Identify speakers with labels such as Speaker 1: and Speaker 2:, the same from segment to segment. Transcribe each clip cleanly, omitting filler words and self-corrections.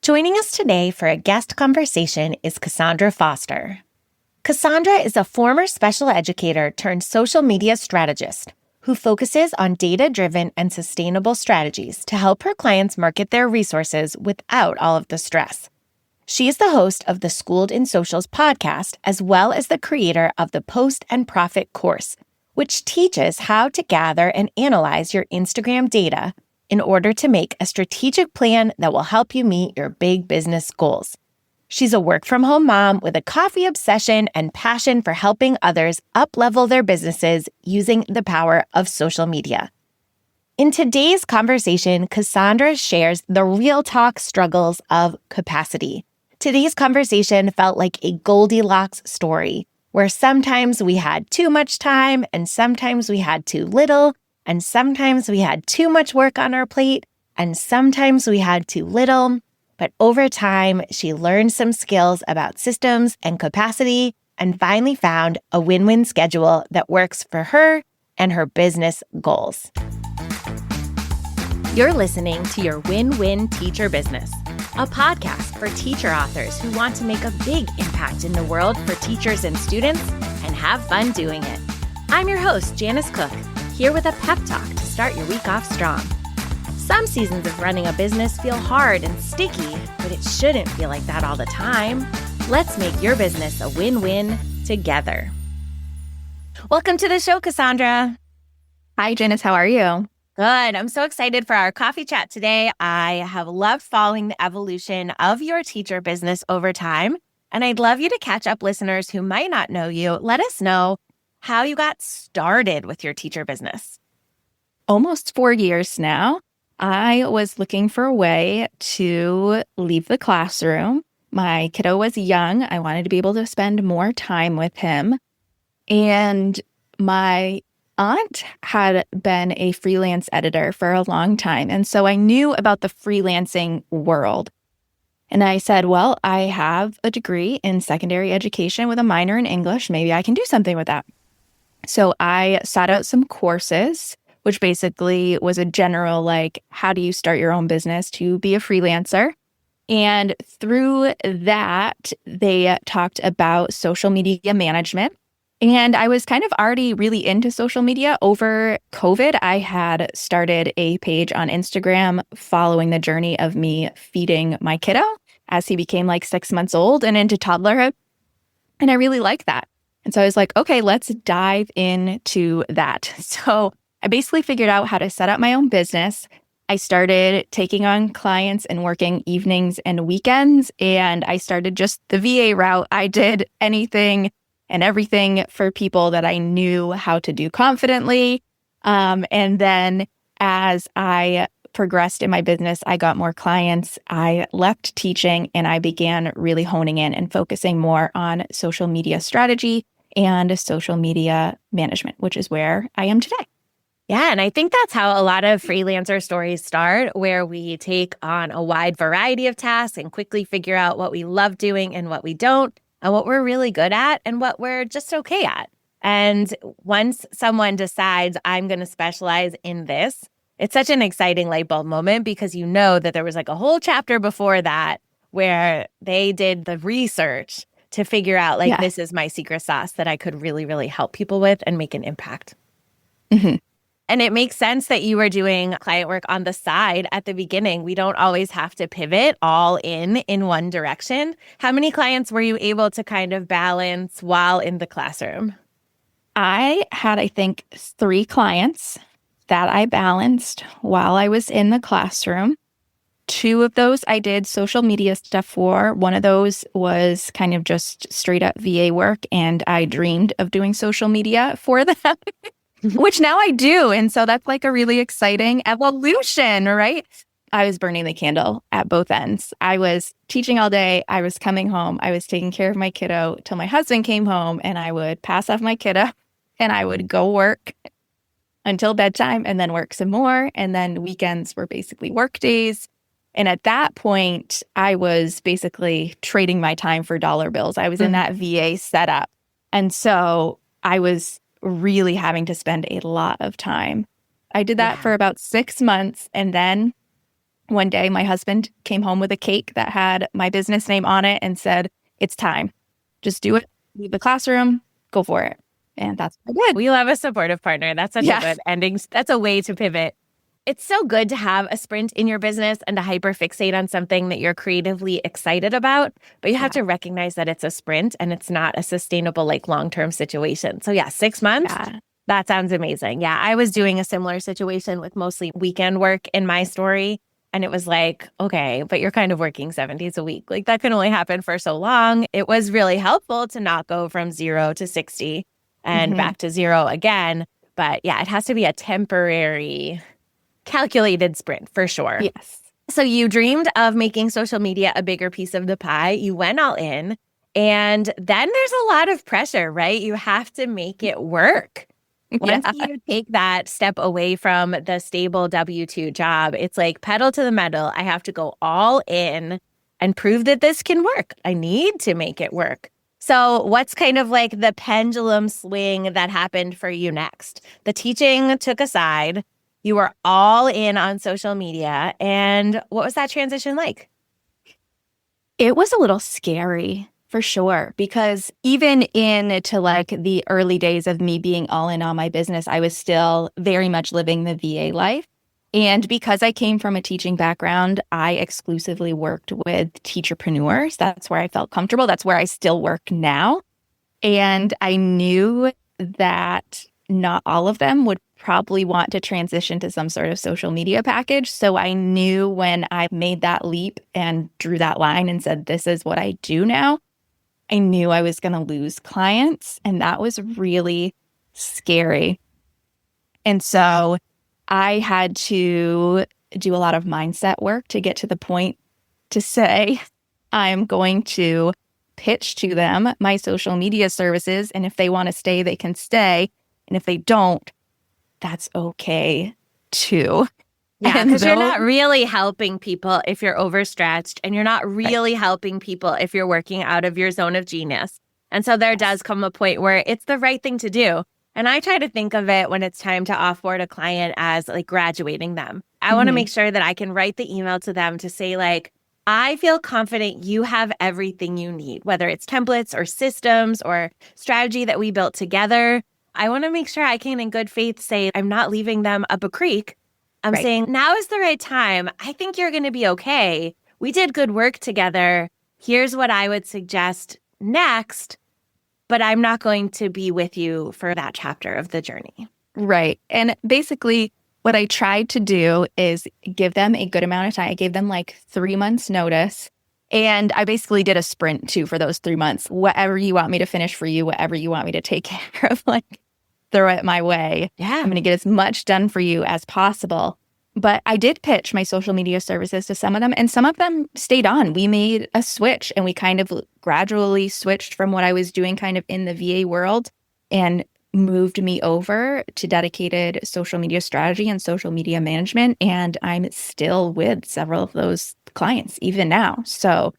Speaker 1: Joining us today for a guest conversation is Kassaundra Foster. Kassaundra is a former special educator turned social media strategist who focuses on data-driven and sustainable strategies to help her clients market their resources without all of the stress. She is the host of the Schooled in Socials podcast, as well as the creator of the Post and Profit course, which teaches how to gather and analyze your Instagram data in order to make a strategic plan that will help you meet your big business goals. She's a work-from-home mom with a coffee obsession and passion for helping others up-level their businesses using the power of social media. In today's conversation, Kassaundra shares the real talk struggles of capacity. Today's conversation felt like a Goldilocks story, where sometimes we had too much time and sometimes we had too little, and sometimes we had too much work on our plate, and sometimes we had too little. But over time, she learned some skills about systems and capacity and finally found a win-win schedule that works for her and her business goals. You're listening to Your Win-Win Teacher Business, a podcast for teacher authors who want to make a big impact in the world for teachers and students and have fun doing it. I'm your host, Janice Cook, here with a pep talk to start your week off strong. Some seasons of running a business feel hard and sticky, but it shouldn't feel like that all the time. Let's make your business a win-win together. Welcome to the show, Kassaundra.
Speaker 2: Hi, Janice. How are you?
Speaker 1: Good. I'm so excited for our coffee chat today. I have loved following the evolution of your teacher business over time, and I'd love you to catch up listeners who might not know you. Let us know how you got started with your teacher business.
Speaker 2: Almost 4 years now. I was looking for a way to leave the classroom. My kiddo was young. I wanted to be able to spend more time with him. And my aunt had been a freelance editor for a long time. And so I knew about the freelancing world. And I said, well, I have a degree in secondary education with a minor in English. Maybe I can do something with that. So I sought out some courses, which basically was a general, how do you start your own business to be a freelancer? And through that, they talked about social media management. And I was kind of already really into social media. Over COVID, I had started a page on Instagram following the journey of me feeding my kiddo as he became 6 months old and into toddlerhood. And I really liked that. And so I was like, okay, let's dive into that. So I basically figured out how to set up my own business. I started taking on clients and working evenings and weekends, and I started just the VA route. I did anything and everything for people that I knew how to do confidently. And then as I progressed in my business, I got more clients. I left teaching and I began really honing in and focusing more on social media strategy and social media management, which is where I am today.
Speaker 1: Yeah, and I think that's how a lot of freelancer stories start, where we take on a wide variety of tasks and quickly figure out what we love doing and what we don't, and what we're really good at and what we're just okay at. And once someone decides, I'm going to specialize in this, it's such an exciting light bulb moment because you know that there was a whole chapter before that where they did the research to figure out this is my secret sauce that I could really, really help people with and make an impact.
Speaker 2: Mm-hmm.
Speaker 1: And it makes sense that you were doing client work on the side at the beginning. We don't always have to pivot all in one direction. How many clients were you able to kind of balance while in the classroom?
Speaker 2: I had, I think, 3 clients that I balanced while I was in the classroom. 2 of those I did social media stuff for. One of those was kind of just straight up VA work, and I dreamed of doing social media for them. Which now I do. And so that's a really exciting evolution, right? I was burning the candle at both ends. I was teaching all day. I was coming home. I was taking care of my kiddo till my husband came home, and I would pass off my kiddo and I would go work until bedtime and then work some more. And then weekends were basically work days. And at that point, I was basically trading my time for dollar bills. I was in that VA setup. And so I was really having to spend a lot of time. I did that for about 6 months. And then One day, my husband came home with a cake that had my business name on it and said, "It's time. Just do it. Leave the classroom. Go for it." And that's what I did.
Speaker 1: We love a supportive partner. That's such a good ending. That's a way to pivot. It's so good to have a sprint in your business and to hyperfixate on something that you're creatively excited about, but you have to recognize that it's a sprint and it's not a sustainable, like long-term situation. So 6 months, that sounds amazing. Yeah, I was doing a similar situation with mostly weekend work in my story. And it was like, okay, but you're kind of working 7 days a week. Like that can only happen for so long. It was really helpful to not go from 0 to 60 and back to 0 again. But yeah, it has to be a temporary calculated sprint for sure.
Speaker 2: Yes.
Speaker 1: So you dreamed of making social media a bigger piece of the pie. You went all in. And then there's a lot of pressure, right? You have to make it work. Once you take that step away from the stable W-2 job, it's like pedal to the metal. I have to go all in and prove that this can work. I need to make it work. So what's kind of like the pendulum swing that happened for you next? The teaching took aside. You were all in on social media. And what was that transition like?
Speaker 2: It was a little scary. For sure, because even into like the early days of me being all in on my business, I was still very much living the VA life. And because I came from a teaching background, I exclusively worked with teacherpreneurs. That's where I felt comfortable. That's where I still work now. And I knew that not all of them would probably want to transition to some sort of social media package. So I knew when I made that leap and drew that line and said, this is what I do now, I knew I was going to lose clients, and that was really scary. And so I had to do a lot of mindset work to get to the point to say, I'm going to pitch to them my social media services, and if they want to stay, they can stay. And if they don't, that's okay too.
Speaker 1: Yeah, because you're not really helping people if you're overstretched, and you're not really helping people if you're working out of your zone of genius. And so there does come a point where it's the right thing to do. And I try to think of it when it's time to offboard a client as like graduating them. I want to make sure that I can write the email to them to say like, I feel confident you have everything you need, whether it's templates or systems or strategy that we built together. I want to make sure I can in good faith say I'm not leaving them up a creek. I'm saying now is the right time. I think you're going to be okay. We did good work together. Here's what I would suggest next, but I'm not going to be with you for that chapter of the journey.
Speaker 2: Right. And basically what I tried to do is give them a good amount of time. I gave them like 3 months notice. And I basically did a sprint too for those 3 months. Whatever you want me to finish for you, whatever you want me to take care of, like throw it my way.
Speaker 1: Yeah.
Speaker 2: I'm going to get as much done for you as possible. But I did pitch my social media services to some of them, and some of them stayed on. We made a switch, and we kind of gradually switched from what I was doing kind of in the VA world and moved me over to dedicated social media strategy and social media management. And I'm still with several of those clients even now. So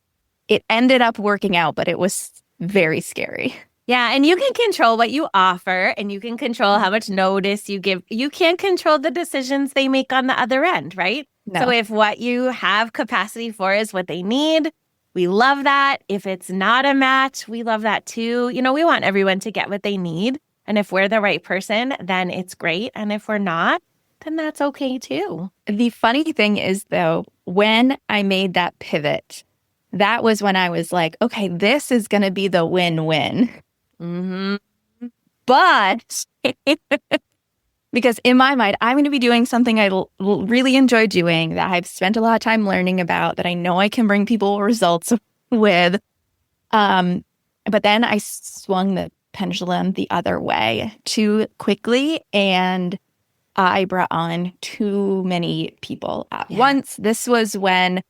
Speaker 2: it ended up working out, but it was very scary.
Speaker 1: Yeah, and you can control what you offer, and you can control how much notice you give. You can't control the decisions they make on the other end, right?
Speaker 2: No.
Speaker 1: So if what you have capacity for is what they need, we love that. If it's not a match, we love that too. You know, we want everyone to get what they need. And if we're the right person, then it's great. And if we're not, then that's okay too.
Speaker 2: The funny thing is, though, when I made that pivot, that was when I was like, okay, this is going to be the win-win. But because in my mind, I'm going to be doing something I really enjoy doing, that I've spent a lot of time learning about, that I know I can bring people results with. But then I swung the pendulum the other way too quickly, and I brought on too many people at once. This was when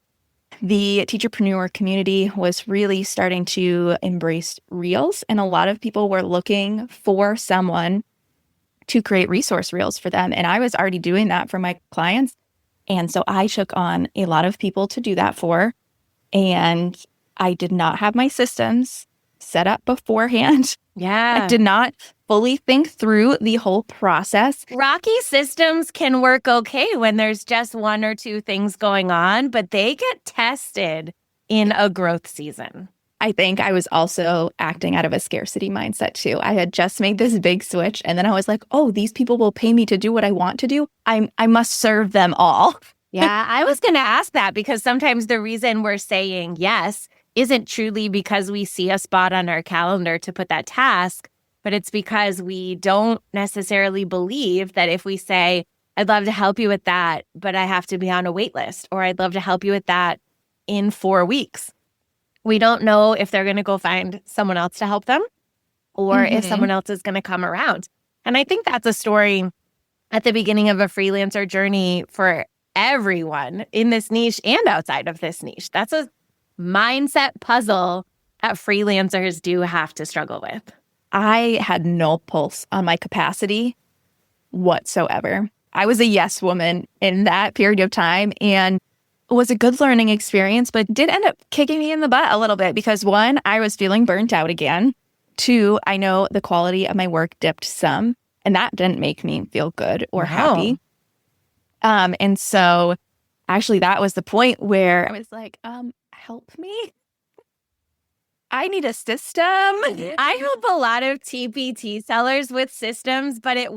Speaker 2: the teacherpreneur community was really starting to embrace Reels, and a lot of people were looking for someone to create resource reels for them. And I was already doing that for my clients. And so I took on a lot of people to do that for. And I did not have my systems set up beforehand.
Speaker 1: Yeah.
Speaker 2: I did not fully think through the whole process.
Speaker 1: Rocky systems can work okay when there's just one or two things going on, but they get tested in a growth season.
Speaker 2: I think I was also acting out of a scarcity mindset too. I had just made this big switch and then I was like, oh, these people will pay me to do what I want to do. I must serve them all.
Speaker 1: Yeah, I was going to ask that because sometimes the reason we're saying yes isn't truly because we see a spot on our calendar to put that task, but it's because we don't necessarily believe that if we say, I'd love to help you with that, but I have to be on a wait list, or I'd love to help you with that in 4 weeks. We don't know if they're going to go find someone else to help them or if someone else is going to come around. And I think that's a story at the beginning of a freelancer journey for everyone in this niche and outside of this niche. That's a mindset puzzle that freelancers do have to struggle with.
Speaker 2: I had no pulse on my capacity whatsoever. I was a yes woman in that period of time, and it was a good learning experience, but did end up kicking me in the butt a little bit because 1, I was feeling burnt out again. 2, I know the quality of my work dipped some, and that didn't make me feel good or happy. And so actually that was the point where I was like, help me. I need a system.
Speaker 1: I help a lot of TPT sellers with systems, but it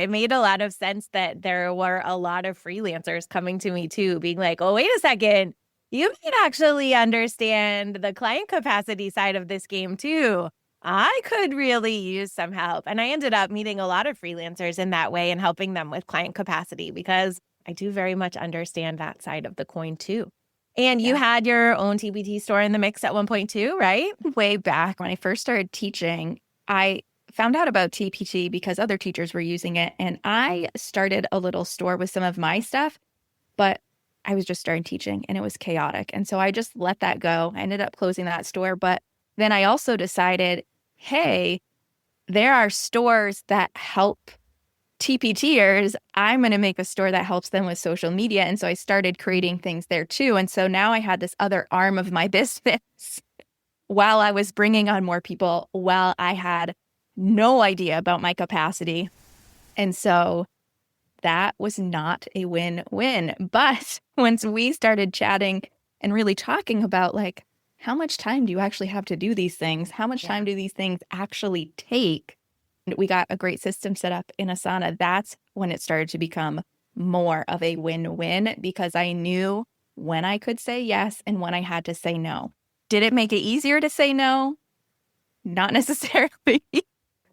Speaker 1: made a lot of sense that there were a lot of freelancers coming to me too, being like, oh, wait a second, you might actually understand the client capacity side of this game too. I could really use some help. And I ended up meeting a lot of freelancers in that way and helping them with client capacity because I do very much understand that side of the coin too. And you had your own TPT store in the mix at one point too, right?
Speaker 2: Way back when I first started teaching, I found out about TPT because other teachers were using it. And I started a little store with some of my stuff, but I was just starting teaching and it was chaotic. And so I just let that go. I ended up closing that store. But then I also decided, hey, there are stores that help TPTers. I'm going to make a store that helps them with social media. And so I started creating things there too. And so now I had this other arm of my business while I was bringing on more people, while I had no idea about my capacity. And so that was not a win-win. But once we started chatting and really talking about like, how much time do you actually have to do these things? How much time do these things actually take? We got a great system set up in Asana. That's when it started to become more of a win-win because I knew when I could say yes and when I had to say no. Did it make it easier to say no? Not necessarily.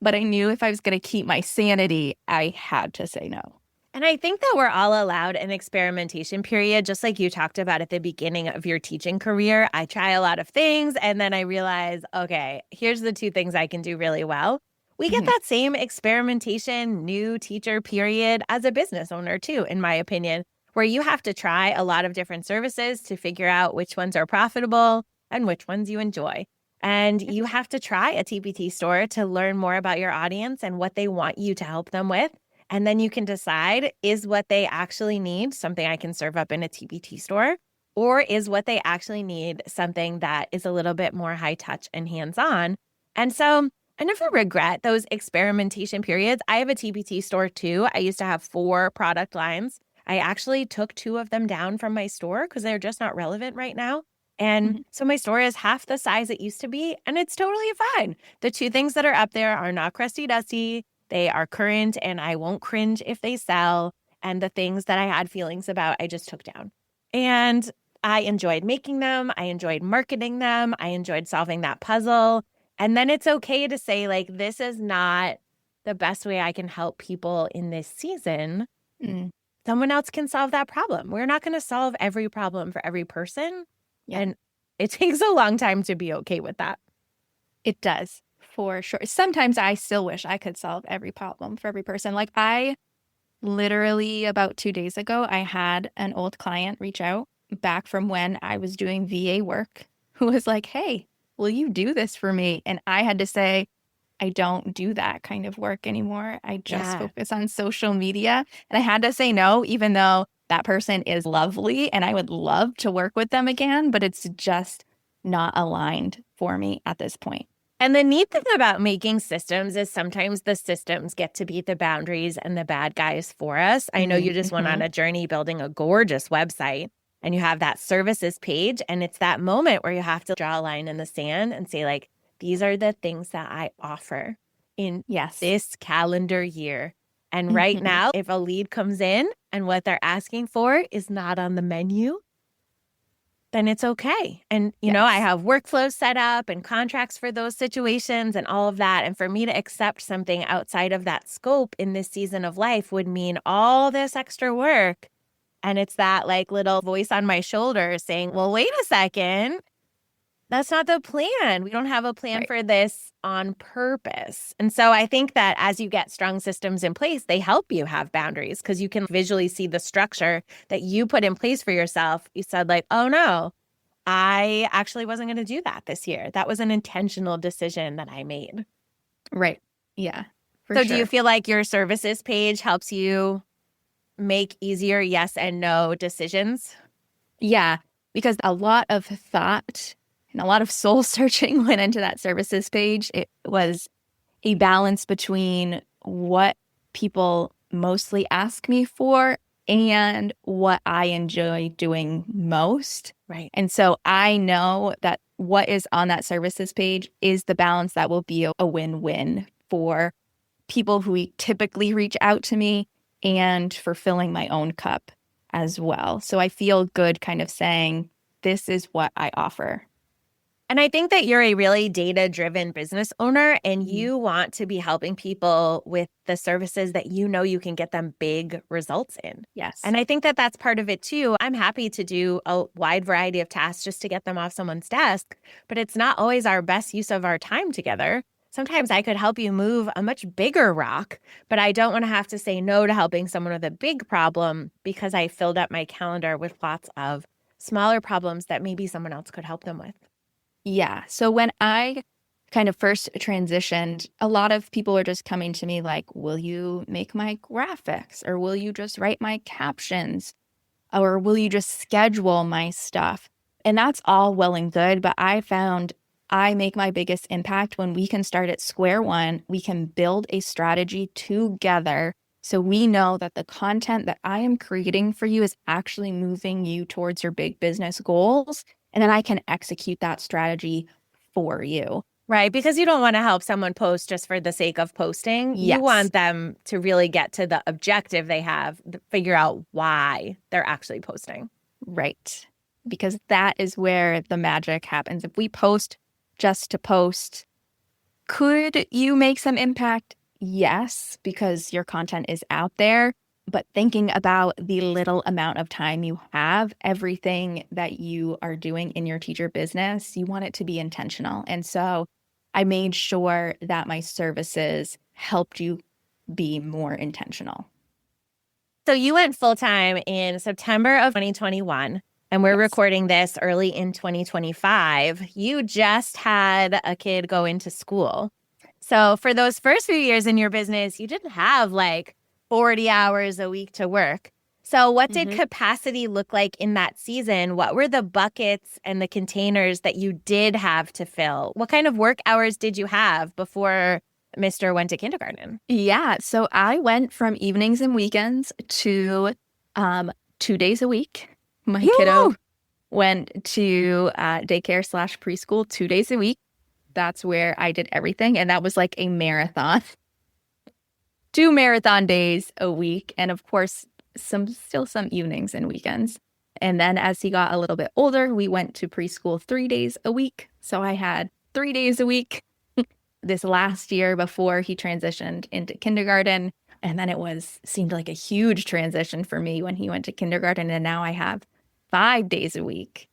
Speaker 2: But I knew if I was going to keep my sanity, I had to say no.
Speaker 1: And I think that we're all allowed an experimentation period, just like you talked about at the beginning of your teaching career. I try a lot of things and then I realize, okay, here's the 2 things I can do really well. We get that same experimentation, new teacher period as a business owner too, in my opinion, where you have to try a lot of different services to figure out which ones are profitable and which ones you enjoy. And you have to try a TPT store to learn more about your audience and what they want you to help them with. And then you can decide, is what they actually need something I can serve up in a TPT store? Or is what they actually need something that is a little bit more high touch and hands-on? And so I never regret those experimentation periods. I have a TPT store too. I used to have 4 product lines. I actually took 2 of them down from my store because they're just not relevant right now. And so my store is half the size it used to be, and it's totally fine. The 2 things that are up there are not crusty dusty. They are current, and I won't cringe if they sell. And the things that I had feelings about, I just took down. And I enjoyed making them. I enjoyed marketing them. I enjoyed solving that puzzle. And then it's okay to say, like, this is not the best way I can help people in this season. Someone else can solve that problem. We're not going to solve every problem for every person. And it takes a long time to be okay with that.
Speaker 2: It does, for sure. Sometimes I still wish I could solve every problem for every person. Like I literally about 2 days ago, I had an old client reach out back from when I was doing VA work who was like, hey, will you do this for me? And I had to say, I don't do that kind of work anymore. I just focus on social media. And I had to say no, even though that person is lovely and I would love to work with them again, but it's just not aligned for me at this point.
Speaker 1: And the neat thing about making systems is sometimes the systems get to be the boundaries and the bad guys for us. I know you just went on a journey building a gorgeous website and you have that services page. And it's that moment where you have to draw a line in the sand and say, like, these are the things that I offer in this calendar year. And right now, if a lead comes in and what they're asking for is not on the menu, then it's okay. And, you know, I have workflows set up and contracts for those situations and all of that. And for me to accept something outside of that scope in this season of life would mean all this extra work. And it's that like little voice on my shoulder saying, well, wait a second. That's not the plan. We don't have a plan for this on purpose. And so I think that as you get strong systems in place, they help you have boundaries because you can visually see the structure that you put in place for yourself. You said like, oh no, I actually wasn't going to do that this year. That was an intentional decision that I made.
Speaker 2: Right. Yeah.
Speaker 1: So do you feel like your services page helps you make easier yes and no decisions?
Speaker 2: Yeah, because a lot of thought and a lot of soul searching went into that services page. It was a balance between what people mostly ask me for and what I enjoy doing most.
Speaker 1: Right.
Speaker 2: And so I know that what is on that services page is the balance that will be a win-win for people who typically reach out to me and for filling my own cup as well. So I feel good kind of saying, this is what I offer.
Speaker 1: And I think that you're a really data-driven business owner and you want to be helping people with the services that you know you can get them big results in.
Speaker 2: Yes.
Speaker 1: And I think that that's part of it too. I'm happy to do a wide variety of tasks just to get them off someone's desk, but it's not always our best use of our time together. Sometimes I could help you move a much bigger rock, but I don't want to have to say no to helping someone with a big problem because I filled up my calendar with lots of smaller problems that maybe someone else could help them with.
Speaker 2: Yeah. So when I kind of first transitioned, a lot of people were just coming to me like, will you make my graphics? Or will you just write my captions? Or will you just schedule my stuff? And that's all well and good. But I found I make my biggest impact when we can start at square one. We can build a strategy together. So we know that the content that I am creating for you is actually moving you towards your big business goals. And then I can execute that strategy for you.
Speaker 1: Right, because you don't want to help someone post just for the sake of posting.
Speaker 2: Yes.
Speaker 1: You want them to really get to the objective they have, figure out why they're actually posting.
Speaker 2: Right. Because that is where the magic happens. If we post just to post, could you make some impact? Yes, because your content is out there. But thinking about the little amount of time you have, everything that you are doing in your teacher business, you want it to be intentional. And so I made sure that my services helped you be more intentional.
Speaker 1: So you went full-time in September of 2021, and we're recording this early in 2025. You just had a kid go into school. So for those first few years in your business, you didn't have like 40 hours a week to work. So what did capacity look like in that season? What were the buckets and the containers that you did have to fill? What kind of work hours did you have before Mr. went to kindergarten?
Speaker 2: Yeah. So I went from evenings and weekends to 2 days a week. My kiddo went to daycare / preschool 2 days a week. That's where I did everything. And that was like a marathon. 2 marathon days a week. And of course, still some evenings and weekends. And then as he got a little bit older, we went to preschool 3 days a week. So I had 3 days a week this last year before he transitioned into kindergarten. And then seemed like a huge transition for me when he went to kindergarten. And now I have 5 days a week.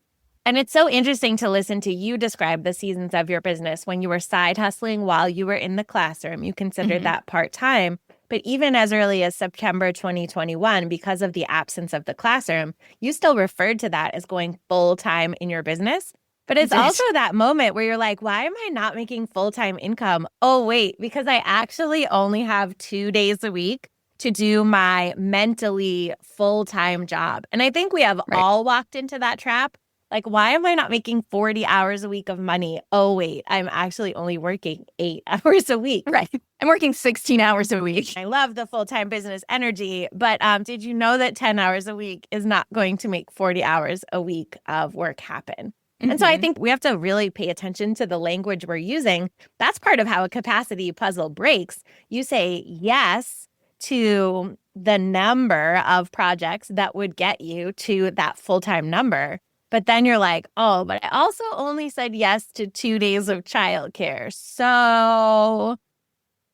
Speaker 1: And it's so interesting to listen to you describe the seasons of your business when you were side hustling while you were in the classroom. You considered that part-time. But even as early as September 2021, because of the absence of the classroom, you still referred to that as going full-time in your business. But it's also that moment where you're like, why am I not making full-time income? Oh, wait, because I actually only have 2 days a week to do my mentally full-time job. And I think we have all walked into that trap Like, why am I not making 40 hours a week of money? Oh, wait, I'm actually only working 8 hours a week.
Speaker 2: Right. I'm working 16 hours a week.
Speaker 1: I love the full-time business energy, but did you know that 10 hours a week is not going to make 40 hours a week of work happen? And so I think we have to really pay attention to the language we're using. That's part of how a capacity puzzle breaks. You say yes to the number of projects that would get you to that full-time number. But then you're like, oh, but I also only said yes to 2 days of childcare. So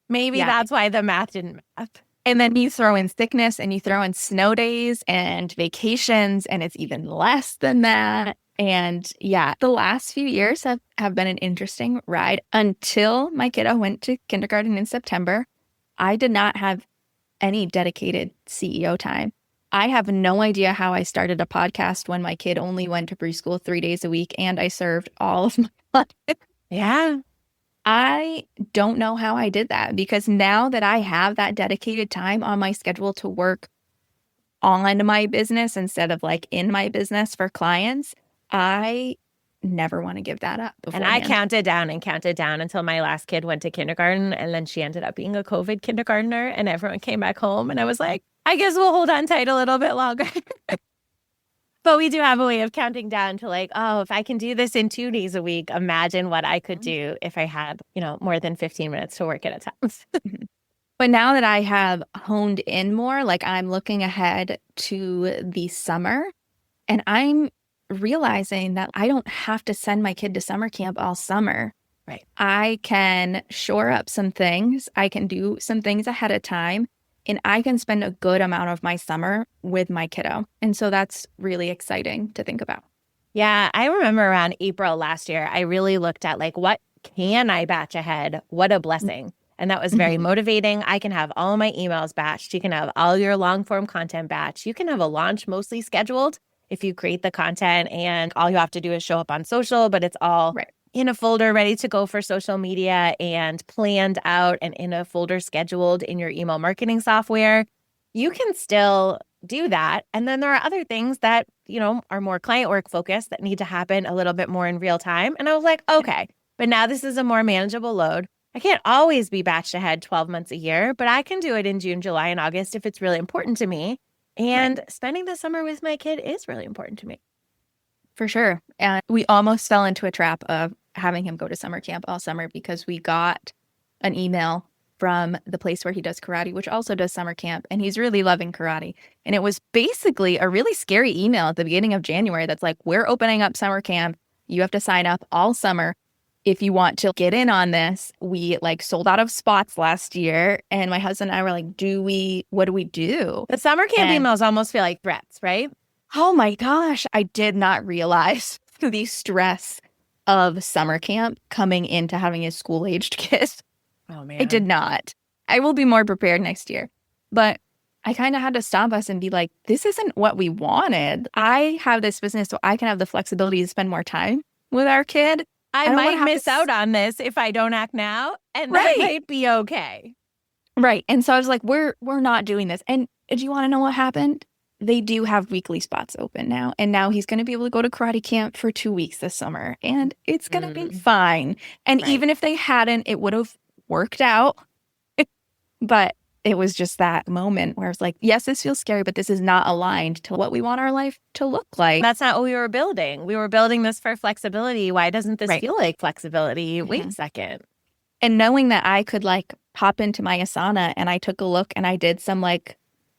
Speaker 1: maybe that's why the math didn't math.
Speaker 2: And then you throw in sickness and you throw in snow days and vacations, and it's even less than that. And the last few years have been an interesting ride. Until my kiddo went to kindergarten in September, I did not have any dedicated CEO time. I have no idea how I started a podcast when my kid only went to preschool 3 days a week and I served all of my life.
Speaker 1: Yeah.
Speaker 2: I don't know how I did that, because now that I have that dedicated time on my schedule to work on my business instead of like in my business for clients, I never want to give that up beforehand.
Speaker 1: And I counted down until my last kid went to kindergarten. And then she ended up being a COVID kindergartner and everyone came back home. And I was like, I guess we'll hold on tight a little bit longer. But we do have a way of counting down to like, oh, if I can do this in 2 days a week, imagine what I could do if I had, more than 15 minutes to work at a time.
Speaker 2: But now that I have honed in more, like I'm looking ahead to the summer and I'm realizing that I don't have to send my kid to summer camp all summer.
Speaker 1: Right.
Speaker 2: I can shore up some things. I can do some things ahead of time. And I can spend a good amount of my summer with my kiddo. And so that's really exciting to think about.
Speaker 1: Yeah, I remember around April last year, I really looked at like, what can I batch ahead? What a blessing. And that was very motivating. I can have all my emails batched. You can have all your long form content batched. You can have a launch mostly scheduled if you create the content and all you have to do is show up on social, but it's all in a folder ready to go for social media and planned out and in a folder scheduled in your email marketing software. You can still do that. And then there are other things that, are more client work focused that need to happen a little bit more in real time. And I was like, okay, but now this is a more manageable load. I can't always be batched ahead 12 months a year, but I can do it in June, July, and August if it's really important to me. And spending the summer with my kid is really important to me.
Speaker 2: For sure. And we almost fell into a trap of having him go to summer camp all summer because we got an email from the place where he does karate, which also does summer camp. And he's really loving karate. And it was basically a really scary email at the beginning of January that's like, we're opening up summer camp. You have to sign up all summer if you want to get in on this. We sold out of spots last year. And my husband and I were like, what do we do?
Speaker 1: The summer camp emails almost feel like threats, right?
Speaker 2: Oh my gosh. I did not realize the stress of summer camp coming into having a school-aged kid.
Speaker 1: Oh, man.
Speaker 2: I did not. I will be more prepared next year. But I kind of had to stop us and be like, this isn't what we wanted. I have this business so I can have the flexibility to spend more time with our kid.
Speaker 1: I might miss out on this if I don't act now, and that might be okay.
Speaker 2: Right. And so I was like, we're not doing this. And do you want to know what happened? They do have weekly spots open now. And now he's going to be able to go to karate camp for 2 weeks this summer. And it's going to be fine. And even if they hadn't, it would have worked out. But it was just that moment where it's like, yes, this feels scary, but this is not aligned to what we want our life to look like.
Speaker 1: That's not what we were building. We were building this for flexibility. Why doesn't this feel like flexibility? Wait a second.
Speaker 2: And knowing that I could pop into my Asana and I took a look and I did some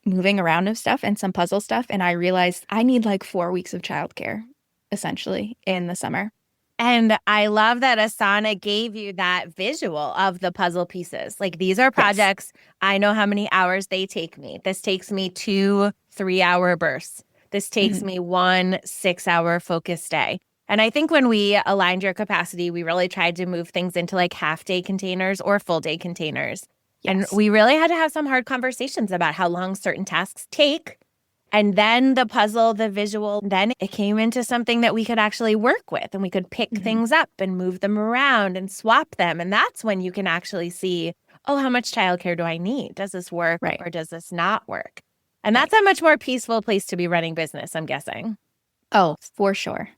Speaker 2: moving around of stuff and some puzzle stuff. And I realized I need 4 weeks of childcare essentially in the summer.
Speaker 1: And I love that Asana gave you that visual of the puzzle pieces. These are projects. Yes. I know how many hours they take me. This takes me 2 3-hour bursts. This takes me 1 6-hour focus day. And I think when we aligned your capacity, we really tried to move things into half-day containers or full-day containers. Yes. And we really had to have some hard conversations about how long certain tasks take. And then the puzzle, the visual, then it came into something that we could actually work with and we could pick things up and move them around and swap them. And that's when you can actually see, oh, how much childcare do I need? Does this work or does this not work? And that's a much more peaceful place to be running business, I'm guessing.
Speaker 2: Oh, for sure.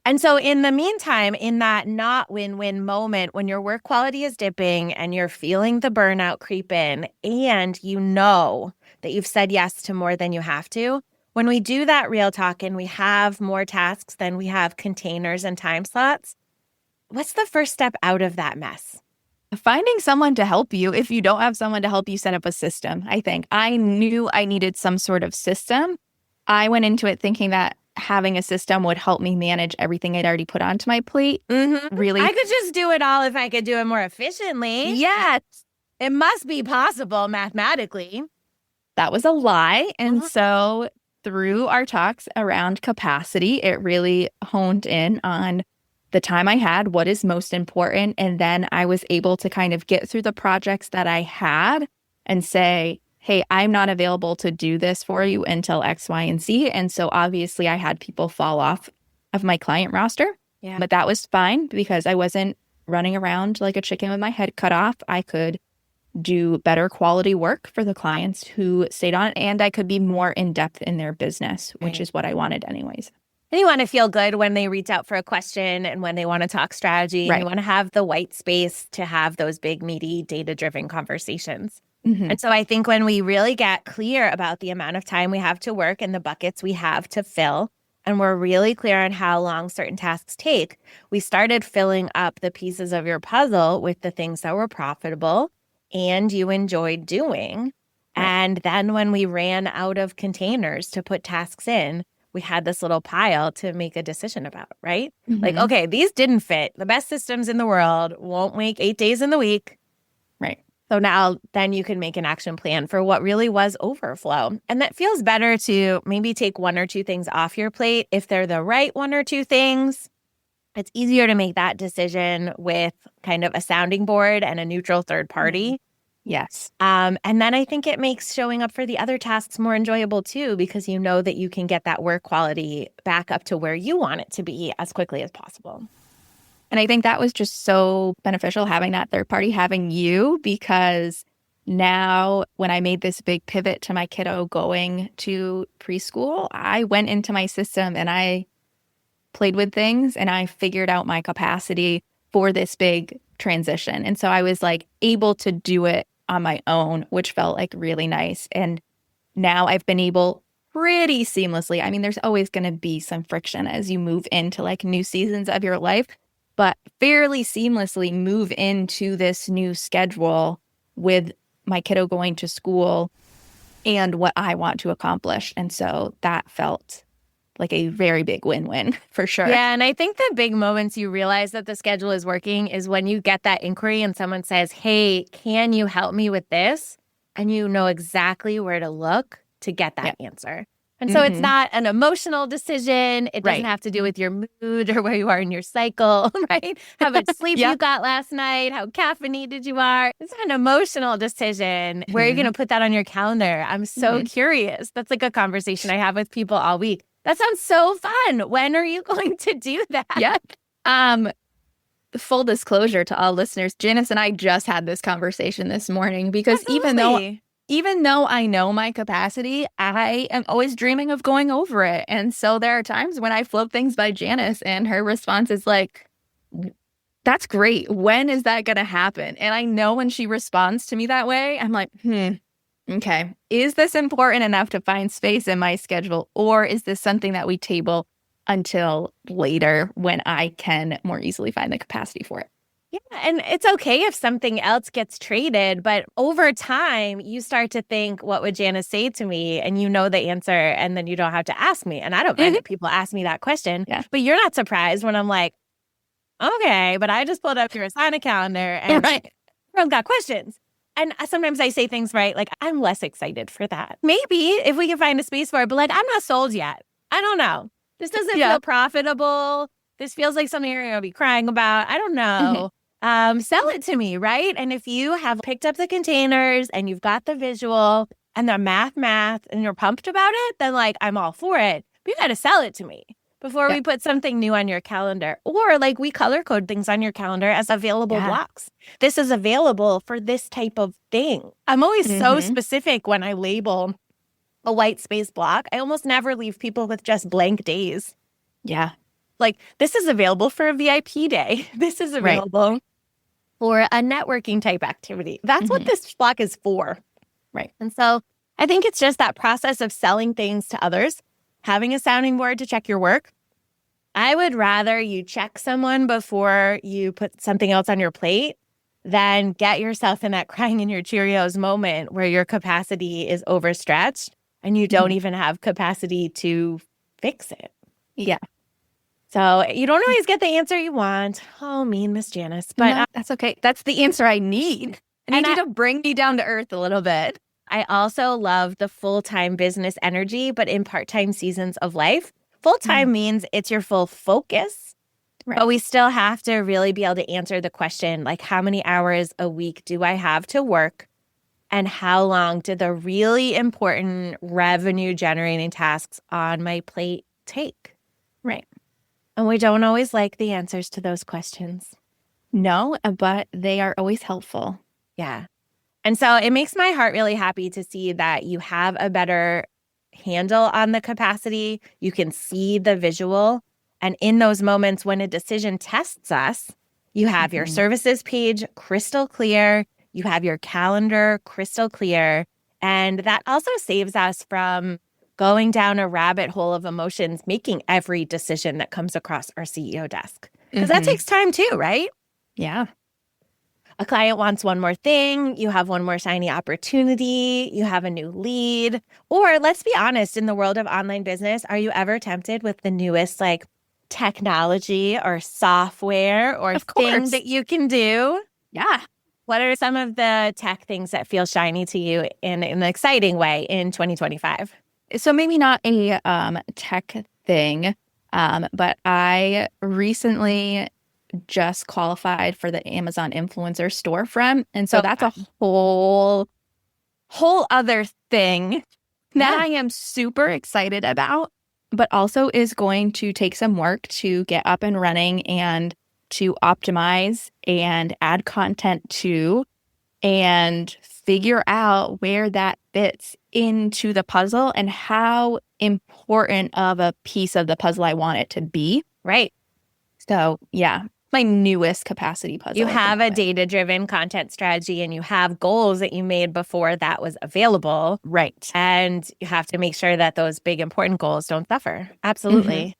Speaker 1: And so in the meantime, in that not win-win moment, when your work quality is dipping and you're feeling the burnout creep in and you know that you've said yes to more than you have to, when we do that real talk and we have more tasks than we have containers and time slots, what's the first step out of that mess?
Speaker 2: Finding someone to help you. If you don't have someone to help you set up a system, I think. I knew I needed some sort of system. I went into it thinking that having a system would help me manage everything I'd already put onto my plate. Really.
Speaker 1: I could just do it all if I could do it more efficiently.
Speaker 2: Yes.
Speaker 1: It must be possible mathematically.
Speaker 2: That was a lie. And so through our talks around capacity, it really honed in on the time I had, what is most important. And then I was able to kind of get through the projects that I had and say, hey, I'm not available to do this for you until X, Y, and Z. And so obviously I had people fall off of my client roster.
Speaker 1: Yeah.
Speaker 2: But that was fine because I wasn't running around like a chicken with my head cut off. I could do better quality work for the clients who stayed on, and I could be more in depth in their business, which is what I wanted anyways.
Speaker 1: And you want to feel good when they reach out for a question and when they want to talk strategy.
Speaker 2: Right.
Speaker 1: And you want to have the white space to have those big, meaty, data-driven conversations. And so I think when we really get clear about the amount of time we have to work and the buckets we have to fill, and we're really clear on how long certain tasks take, we started filling up the pieces of your puzzle with the things that were profitable and you enjoyed doing. Right. And then when we ran out of containers to put tasks in, we had this little pile to make a decision about, right? Like, okay, these didn't fit. The best systems in the world won't make 8 days in the week.
Speaker 2: Right.
Speaker 1: So now then you can make an action plan for what really was overflow. And that feels better to maybe take one or two things off your plate. If they're the right one or two things, it's easier to make that decision with kind of a sounding board and a neutral third party.
Speaker 2: Yes.
Speaker 1: And then I think it makes showing up for the other tasks more enjoyable too, because you know that you can get that work quality back up to where you want it to be as quickly as possible.
Speaker 2: And I think that was just so beneficial having that third party, having you, because now when I made this big pivot to my kiddo going to preschool, I went into my system and I played with things and I figured out my capacity for this big transition. And so I was like able to do it on my own, which felt like really nice. And now I've been able pretty seamlessly. I mean, there's always going to be some friction as you move into like new seasons of your life, but fairly seamlessly move into this new schedule with my kiddo going to school and what I want to accomplish. And so that felt like a very big win-win for sure.
Speaker 1: Yeah, and I think the big moments you realize that the schedule is working is when you get that inquiry and someone says, hey, can you help me with this? And you know exactly where to look to get that answer. And so it's not an emotional decision. It doesn't have to do with your mood or where you are in your cycle, right? How much sleep you got last night, how caffeinated you are. It's not an emotional decision. Where are you going to put that on your calendar? I'm so curious. That's like a conversation I have with people all week. That sounds so fun. When are you going to do that?
Speaker 2: Yeah. Full disclosure to all listeners, Janice and I just had this conversation this morning because even though I know my capacity, I am always dreaming of going over it. And so there are times when I float things by Janice and her response is like, that's great. When is that going to happen? And I know when she responds to me that way, I'm like, okay, is this important enough to find space in my schedule? Or is this something that we table until later when I can more easily find the capacity for it?
Speaker 1: Yeah, and it's okay if something else gets traded, but over time, you start to think, what would Janice say to me? And you know the answer, and then you don't have to ask me. And I don't mind if people ask me that question, but you're not surprised when I'm like, okay, but I just pulled up your Asana calendar and everyone's got questions. And sometimes I say things like, I'm less excited for that. Maybe if we can find a space for it, but I'm not sold yet. I don't know. This doesn't feel profitable. This feels like something you're going to be crying about. I don't know. Sell it to me, right? And if you have picked up the containers and you've got the visual and the math, and you're pumped about it, then I'm all for it. But you got to sell it to me before we put something new on your calendar. Or we color code things on your calendar as available blocks. This is available for this type of thing. I'm always so specific when I label a white space block. I almost never leave people with just blank days.
Speaker 2: Yeah.
Speaker 1: Like, this is available for a VIP day. This is available for a networking type activity. That's what this block is for.
Speaker 2: Right.
Speaker 1: And so I think it's just that process of selling things to others, having a sounding board to check your work. I would rather you check someone before you put something else on your plate than get yourself in that crying in your Cheerios moment where your capacity is overstretched and you don't even have capacity to fix it.
Speaker 2: Yeah.
Speaker 1: So you don't always get the answer you want. Oh, mean Miss Janice. But
Speaker 2: no, that's okay. That's the answer I need. I need you to bring me down to earth a little bit.
Speaker 1: I also love the full-time business energy, but in part-time seasons of life. Full-time means it's your full focus, but we still have to really be able to answer the question, like, how many hours a week do I have to work? And how long do the really important revenue-generating tasks on my plate take?
Speaker 2: Right.
Speaker 1: And we don't always like the answers to those questions.
Speaker 2: No, but they are always helpful.
Speaker 1: Yeah. And so it makes my heart really happy to see that you have a better handle on the capacity. You can see the visual. And in those moments when a decision tests us, you have your services page crystal clear. You have your calendar crystal clear. And that also saves us from going down a rabbit hole of emotions, making every decision that comes across our CEO desk. Because that takes time too, right?
Speaker 2: Yeah.
Speaker 1: A client wants one more thing, you have one more shiny opportunity, you have a new lead. Or let's be honest, in the world of online business, are you ever tempted with the newest like technology or software or thing that you can do?
Speaker 2: Yeah.
Speaker 1: What are some of the tech things that feel shiny to you in an exciting way in 2025?
Speaker 2: So maybe not a tech thing, but I recently just qualified for the Amazon influencer storefront. And so that's a whole other thing that I am super excited about, but also is going to take some work to get up and running and to optimize and add content to and figure out where that fits into the puzzle and how important of a piece of the puzzle I want it to be.
Speaker 1: Right.
Speaker 2: So, yeah, my newest capacity puzzle.
Speaker 1: You have a data-driven content strategy and you have goals that you made before that was available.
Speaker 2: Right.
Speaker 1: And you have to make sure that those big, important goals don't suffer. Absolutely.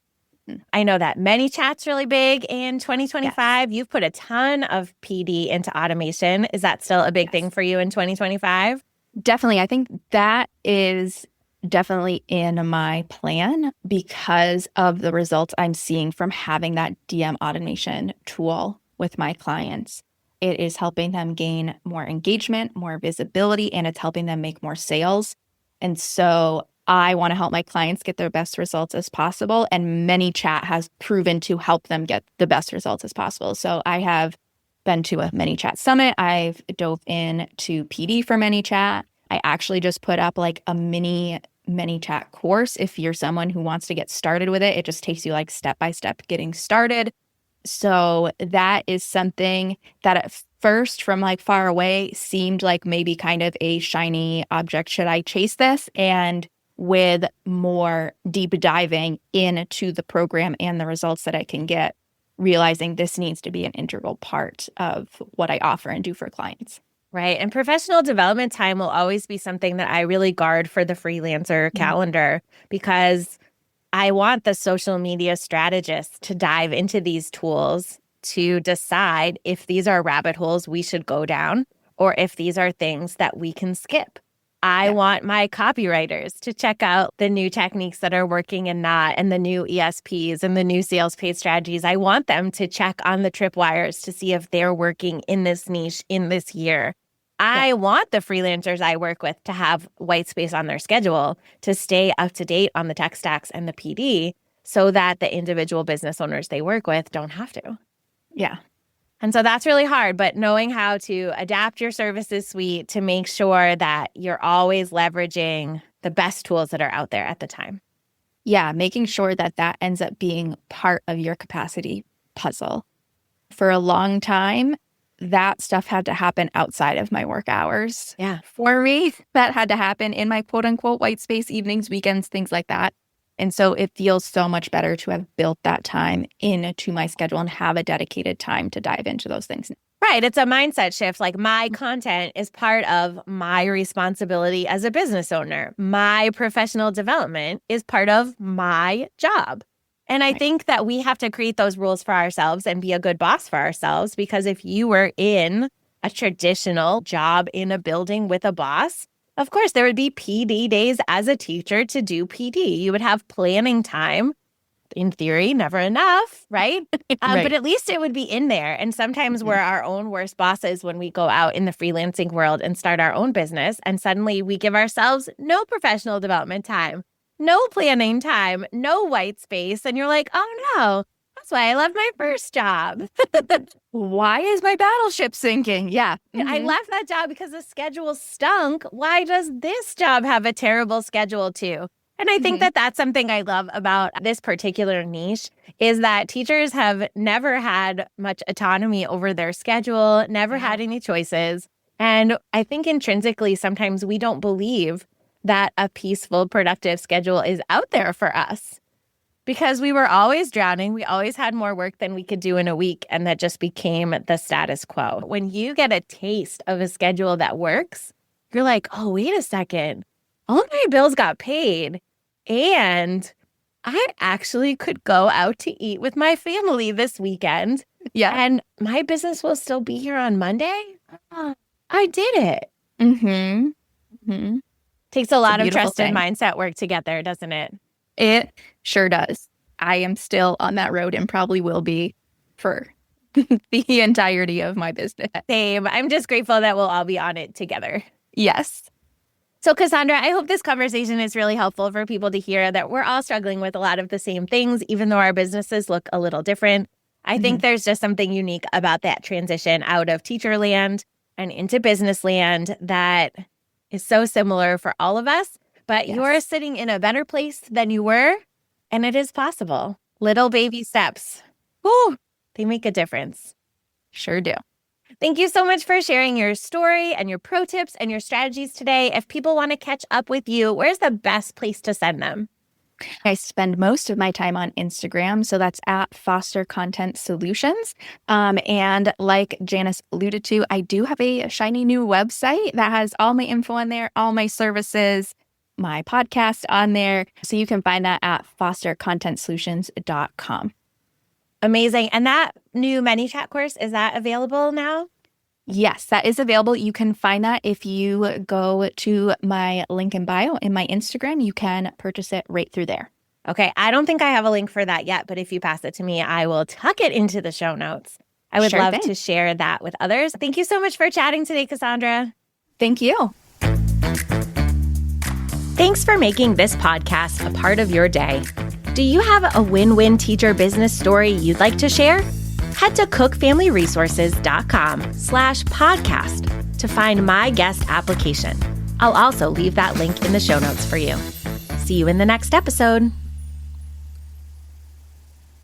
Speaker 1: I know that ManyChat's really big in 2025. You've put a ton of PD into automation. Is that still a big thing for you in 2025?
Speaker 2: Definitely. I think that is definitely in my plan because of the results I'm seeing from having that DM automation tool with my clients. It is helping them gain more engagement, more visibility, and it's helping them make more sales. And so I want to help my clients get their best results as possible. And ManyChat has proven to help them get the best results as possible. So I have been to a ManyChat summit. I've dove into PD for ManyChat. I actually just put up like a mini ManyChat course. If you're someone who wants to get started with it, it just takes you like step by step getting started. So that is something that at first from like far away seemed like maybe kind of a shiny object. Should I chase this? And with more deep diving into the program and the results that I can get, realizing this needs to be an integral part of what I offer and do for clients.
Speaker 1: Right. And professional development time will always be something that I really guard for the freelancer calendar because I want the social media strategists to dive into these tools to decide if these are rabbit holes we should go down or if these are things that we can skip. I want my copywriters to check out the new techniques that are working and not, and the new ESPs and the new sales page strategies. I want them to check on the tripwires to see if they're working in this niche in this year. I want the freelancers I work with to have white space on their schedule to stay up to date on the tech stacks and the PD so that the individual business owners they work with don't have to.
Speaker 2: Yeah.
Speaker 1: And so that's really hard, but knowing how to adapt your services suite to make sure that you're always leveraging the best tools that are out there at the time.
Speaker 2: Yeah, making sure that that ends up being part of your capacity puzzle. For a long time, that stuff had to happen outside of my work hours.
Speaker 1: Yeah.
Speaker 2: For me, that had to happen in my quote unquote white space evenings, weekends, things like that. And so it feels so much better to have built that time into my schedule and have a dedicated time to dive into those things.
Speaker 1: Right. It's a mindset shift. Like my content is part of my responsibility as a business owner. My professional development is part of my job. And I think that we have to create those rules for ourselves and be a good boss for ourselves, because if you were in a traditional job in a building with a boss, of course, there would be PD days as a teacher to do PD. You would have planning time. In theory, never enough, right?
Speaker 2: Right.
Speaker 1: But at least it would be in there. And sometimes we're our own worst bosses when we go out in the freelancing world and start our own business. And suddenly we give ourselves no professional development time, no planning time, no white space. And you're like, oh no, that's why I left my first job.
Speaker 2: Why is my battleship sinking? Yeah.
Speaker 1: I left that job because the schedule stunk. Why does this job have a terrible schedule too? And I think that that's something I love about this particular niche is that teachers have never had much autonomy over their schedule, never had any choices. And I think intrinsically, sometimes we don't believe that a peaceful, productive schedule is out there for us because we were always drowning. We always had more work than we could do in a week. And that just became the status quo. When you get a taste of a schedule that works, you're like, oh, wait a second. All of my bills got paid and I actually could go out to eat with my family this weekend.
Speaker 2: Yeah.
Speaker 1: And my business will still be here on Monday. I did it. Takes a lot of trust and mindset work to get there, doesn't it?
Speaker 2: It sure does. I am still on that road and probably will be for the entirety of my business.
Speaker 1: Same. I'm just grateful that we'll all be on it together.
Speaker 2: Yes.
Speaker 1: So, Kassaundra, I hope this conversation is really helpful for people to hear that we're all struggling with a lot of the same things, even though our businesses look a little different. I think there's just something unique about that transition out of teacher land and into business land that is so similar for all of us, but you're sitting in a better place than you were, and it is possible. Little baby steps. Whew, they make a difference.
Speaker 2: Sure do.
Speaker 1: Thank you so much for sharing your story and your pro tips and your strategies today. If people want to catch up with you, where's the best place to send them?
Speaker 2: I spend most of my time on Instagram, so that's at Foster Content Solutions. And like Janice alluded to, I do have a shiny new website that has all my info on there, all my services, my podcast on there. So you can find that at fostercontentsolutions.com.
Speaker 1: Amazing. And that new ManyChat course, is that available now?
Speaker 2: Yes, that is available. You can find that if you go to my link in bio in my Instagram. You can purchase it right through there.
Speaker 1: Okay. I don't think I have a link for that yet, but if you pass it to me, I will tuck it into the show notes. I would love to share that with others. Thank you so much for chatting today, Kassaundra.
Speaker 2: Thank you.
Speaker 1: Thanks for making this podcast a part of your day. Do you have a win-win teacher business story you'd like to share? Head to cookfamilyresources.com/podcast to find my guest application. I'll also leave that link in the show notes for you. See you in the next episode.